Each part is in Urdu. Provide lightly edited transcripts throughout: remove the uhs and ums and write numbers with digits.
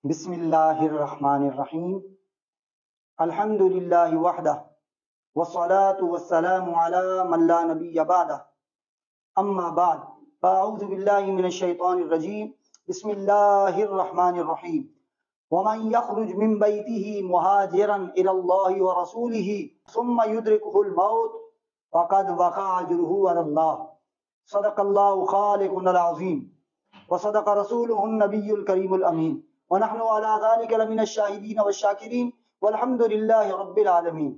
بسم اللہ الرحمن الرحیم الحمد للہ وحدہ والصلاة والسلام علی من لا نبی بعدہ اما بعد فاعوذ باللہ من الشیطان الرجیم بسم اللہ الرحمن الرحیم ومن يخرج من بيته مهاجرا إلى الله ورسوله ثم يدركه الموت فقد وقع أجره على الله صدق الله خالقنا العظيم وصدق رسوله النبي الكريم الأمين ونحن على ذلك لمن الشاهدين والشاكرين والحمد لله رب العالمين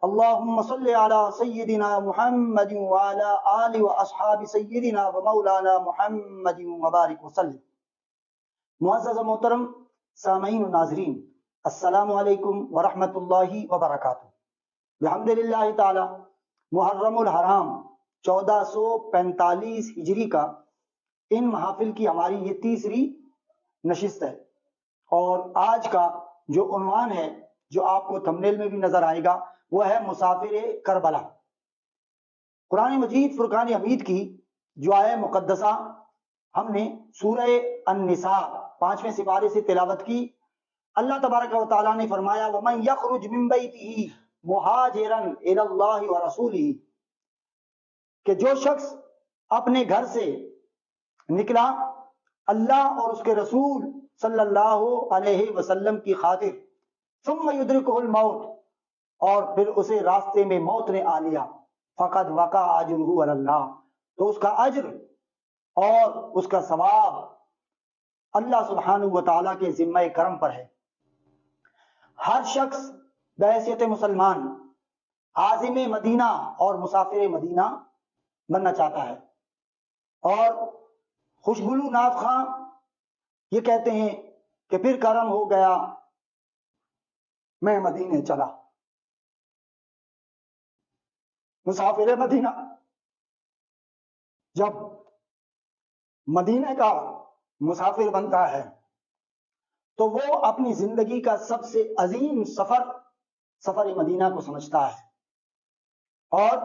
اللهم صل على سيدنا محمد وعلى آل وأصحاب سيدنا ومولانا محمد وبارك وسلم. معزز و محترم سامعین و ناظرین، السلام علیکم ورحمۃ اللہ وبرکاتہ. بحمدللہ تعالی محرم الحرام 1445 ہجری کا ان محافل کی ہماری یہ تیسری نشست ہے، اور آج کا جو عنوان ہے جو آپ کو تھمبنیل میں بھی نظر آئے گا وہ ہے مسافر کربلا. قرآن مجید فرقان حمید کی جو آیہ مقدسہ ہم نے سورہ النساء 5ویں سپارے سے تلاوت کی. اللہ تبارک و تعالیٰ نے فرمایا وَمَن يَخْرُجْ مِن بَيْتِهِ مُهَاجِرًا إِلَى اللَّهِ وَرَسُولِهِ، کہ جو شخص اپنے گھر سے نکلا اللہ اور اس کے رسول صلی اللہ علیہ وسلم کی خاطر، ثم یدرکہ الموت، اور پھر اسے راستے میں موت نے آ لیا، فقد وقع اجرہ علی اللہ، تو اس کا اجر اور اس کا ثواب اللہ سبحانہ و تعالیٰ کے ذمہ کرم پر ہے. ہر شخص بحیثیت مسلمان عازم مدینہ اور مسافر مدینہ بننا چاہتا ہے، اور خوشگلو نعت خواں یہ کہتے ہیں کہ پھر کرم ہو گیا میں مدینے چلا. مسافر مدینہ جب مدینے کا مسافر بنتا ہے تو وہ اپنی زندگی کا سب سے عظیم سفر مدینہ کو سمجھتا ہے. اور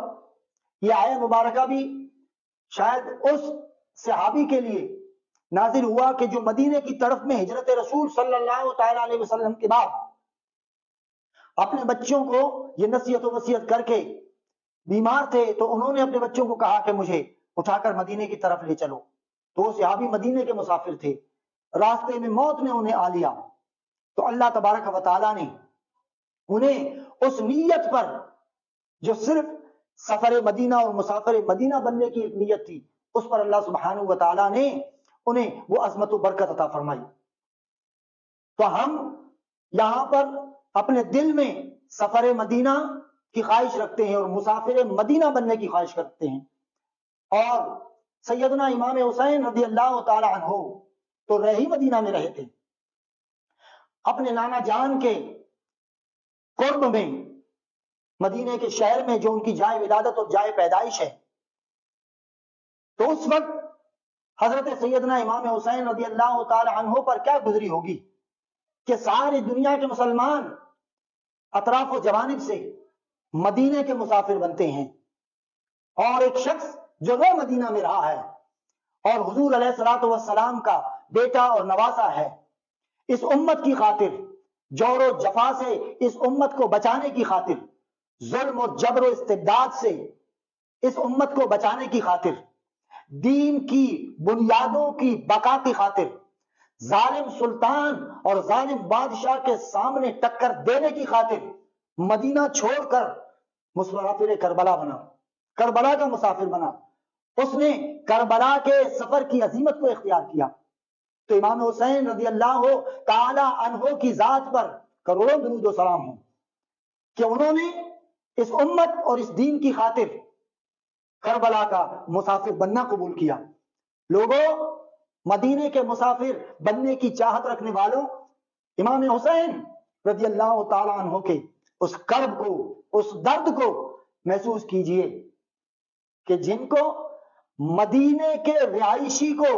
یہ آیہ مبارکہ بھی شاید اس صحابی کے لیے نازل ہوا کہ جو مدینے کی طرف میں ہجرت رسول صلی اللہ تعالی علیہ وسلم کے بعد اپنے بچوں کو یہ نصیحت و وصیت کر کے بیمار تھے، تو انہوں نے اپنے بچوں کو کہا کہ مجھے اٹھا کر مدینے کی طرف لے چلو. تو وہ صحابی مدینے کے مسافر تھے، راستے میں موت نے انہیں آ لیا، تو اللہ تبارک و تعالیٰ نے انہیں اس نیت پر جو صرف سفر مدینہ اور مسافر مدینہ بننے کی ایک نیت تھی، اس پر اللہ سبحانہ و تعالیٰ نے انہیں وہ عظمت و برکت عطا فرمائی. تو ہم یہاں پر اپنے دل میں سفر مدینہ کی خواہش رکھتے ہیں اور مسافر مدینہ بننے کی خواہش کرتے ہیں. اور سیدنا امام حسین رضی اللہ تعالی عنہ تو رہی مدینہ میں رہے تھے، اپنے نانا جان کے قرب میں مدینے کے شہر میں جو ان کی جائے ولادت اور جائے پیدائش ہے. تو اس وقت حضرت سیدنا امام حسین رضی اللہ تعالی عنہ پر کیا گزری ہوگی کہ ساری دنیا کے مسلمان اطراف و جوانب سے مدینے کے مسافر بنتے ہیں، اور ایک شخص جو وہ مدینہ میں رہا ہے اور حضور علیہ الصلوۃ والسلام کا بیٹا اور نواسا ہے، اس امت کی خاطر جور و جفا سے اس امت کو بچانے کی خاطر، ظلم و جبر و استبداد سے اس امت کو بچانے کی خاطر، دین کی بنیادوں کی بقا کی خاطر، ظالم سلطان اور ظالم بادشاہ کے سامنے ٹکر دینے کی خاطر مدینہ چھوڑ کر مسافر کربلا بنا، کربلا کا مسافر بنا. اس نے کربلا کے سفر کی عظیمت کو اختیار کیا. تو امام حسین رضی اللہ تعالی عنہ کی ذات پر کروڑوں درود و سلام ہوں کہ انہوں نے اس امت اور اس دین کی خاطر کربلا کا مسافر بننا قبول کیا. لوگوں، مدینے کے مسافر بننے کی چاہت رکھنے والوں، امام حسین رضی اللہ تعالی عنہ کے اس کرب کو، اس درد کو محسوس کیجئے کہ جن کو مدینے کے رہائشی کو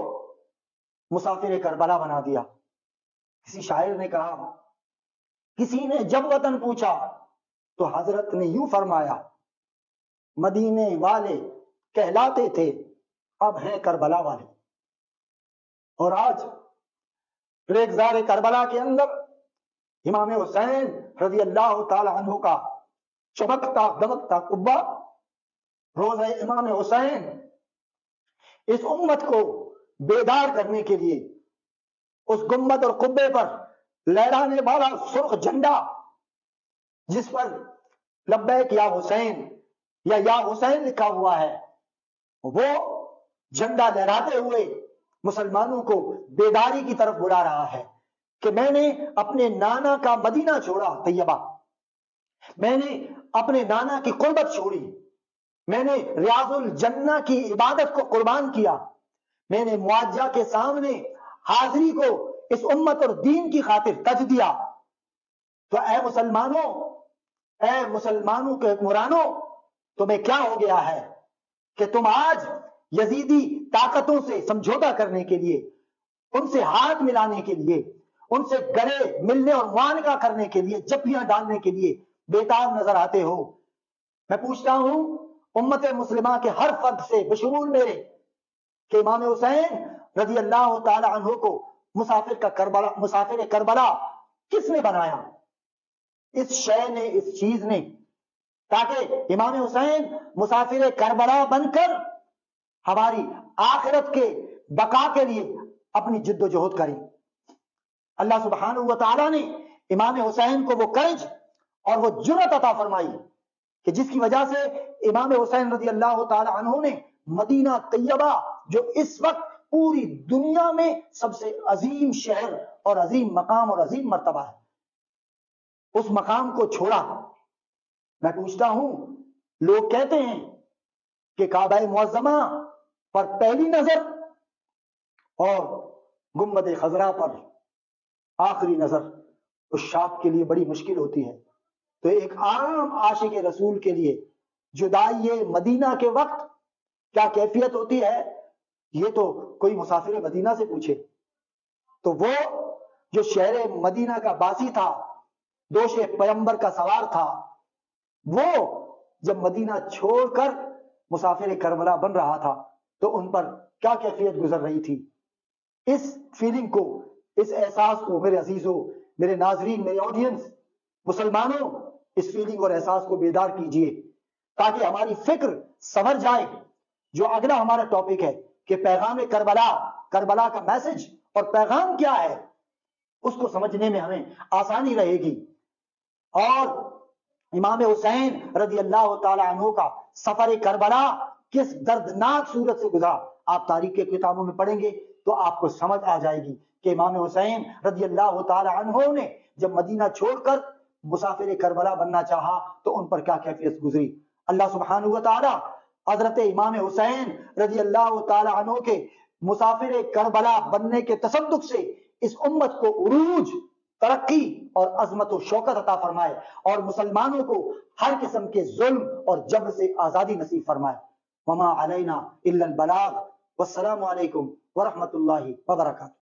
مسافر کربلا بنا دیا. کسی شاعر نے کہا، کسی نے جب وطن پوچھا تو حضرت نے یوں فرمایا، مدینے والے کہلاتے تھے اب ہیں کربلا والے. اور آج ریگزار کربلا کے اندر امام حسین رضی اللہ تعالی عنہ کا چمکتا دمکتا قبہ، روزہ امام حسین اس امت کو بیدار کرنے کے لیے اس گنبد اور قبے پر لہرانے والا سرخ جھنڈا جس پر لبیک یا حسین یا حسین لکھا ہوا ہے، وہ جھنڈا لہراتے ہوئے مسلمانوں کو بیداری کی طرف بلا رہا ہے کہ میں نے اپنے نانا کا مدینہ چھوڑا طیبہ، میں نے اپنے نانا کی قربت چھوڑی، میں نے ریاض الجنہ کی عبادت کو قربان کیا، میں نے معاجہ کے سامنے حاضری کو اس امت اور دین کی خاطر تج دیا۔ تو اے مسلمانوں کے حکمرانوں، تمہیں کیا ہو گیا ہے کہ تم آج یزیدی طاقتوں سے سمجھوتا کرنے کے لیے، ان سے ہاتھ ملانے کے لیے، ان سے گلے ملنے اور معانقہ کرنے کے لیے، جبیاں ڈالنے کے لیے بےتاب نظر آتے ہو؟ میں پوچھتا ہوں امت مسلمہ کے ہر فرد سے بشمول میرے کہ امام حسین رضی اللہ تعالی عنہ کو مسافر کربلا کس نے بنایا؟ اس شے نے، اس چیز نے، تاکہ امام حسین مسافر کربلا بن کر ہماری آخرت کے بقا کے لیے اپنی جد و جہد کریں۔ اللہ سبحانہ و تعالیٰ نے امام حسین کو وہ کرج اور وہ جرأت عطا فرمائی کہ جس کی وجہ سے امام حسین رضی اللہ تعالی عنہ نے مدینہ طیبہ، جو اس وقت پوری دنیا میں سب سے عظیم شہر اور عظیم مقام اور عظیم مرتبہ ہے، اس مقام کو چھوڑا۔ میں پوچھتا ہوں، لوگ کہتے ہیں کہ کعبہ معظمہ پر پہلی نظر اور گنبد خضرا پر آخری نظر اس شاپ کے لیے بڑی مشکل ہوتی ہے، تو ایک عام عاشق رسول کے لیے جدائی مدینہ کے وقت کیا کیفیت ہوتی ہے، یہ تو کوئی مسافر مدینہ سے پوچھے۔ تو وہ جو شہر مدینہ کا باسی تھا، دوش پیغمبر کا سوار تھا، وہ جب مدینہ چھوڑ کر مسافر کربلا بن رہا تھا تو ان پر کیا کیفیت گزر رہی تھی؟ اس فیلنگ کو، اس احساس کو میرے عزیزوں، میرے ناظرین، میرے آڈینس، مسلمانوں، اس فیلنگ اور احساس کو بیدار کیجئے تاکہ ہماری فکر سنور جائے۔ جو اگلا ہمارا ٹاپک ہے کہ پیغام کربلا، کربلا کا میسج اور پیغام کیا ہے، اس کو سمجھنے میں ہمیں آسانی رہے گی۔ اور امام حسین رضی اللہ تعالی عنہ کا سفر کربلا کس دردناک صورت سے گزرا، آپ تاریخ کے کتابوں میں پڑھیں گے تو آپ کو سمجھ آ جائے گی کہ امام حسین رضی اللہ تعالی عنہ نے جب مدینہ چھوڑ کر مسافر کربلا بننا چاہا تو ان پر کیا کیفیت گزری۔ اللہ سبحانہ و تعالی حضرت امام حسین رضی اللہ تعالی عنہ کے مسافر کربلا بننے کے تصدق سے اس امت کو عروج، ترقی اور عظمت و شوکت عطا فرمائے اور مسلمانوں کو ہر قسم کے ظلم اور جبر سے آزادی نصیب فرمائے۔ وما علینا الا البلاغ، والسلام علیکم ورحمۃ اللہ وبرکاتہ۔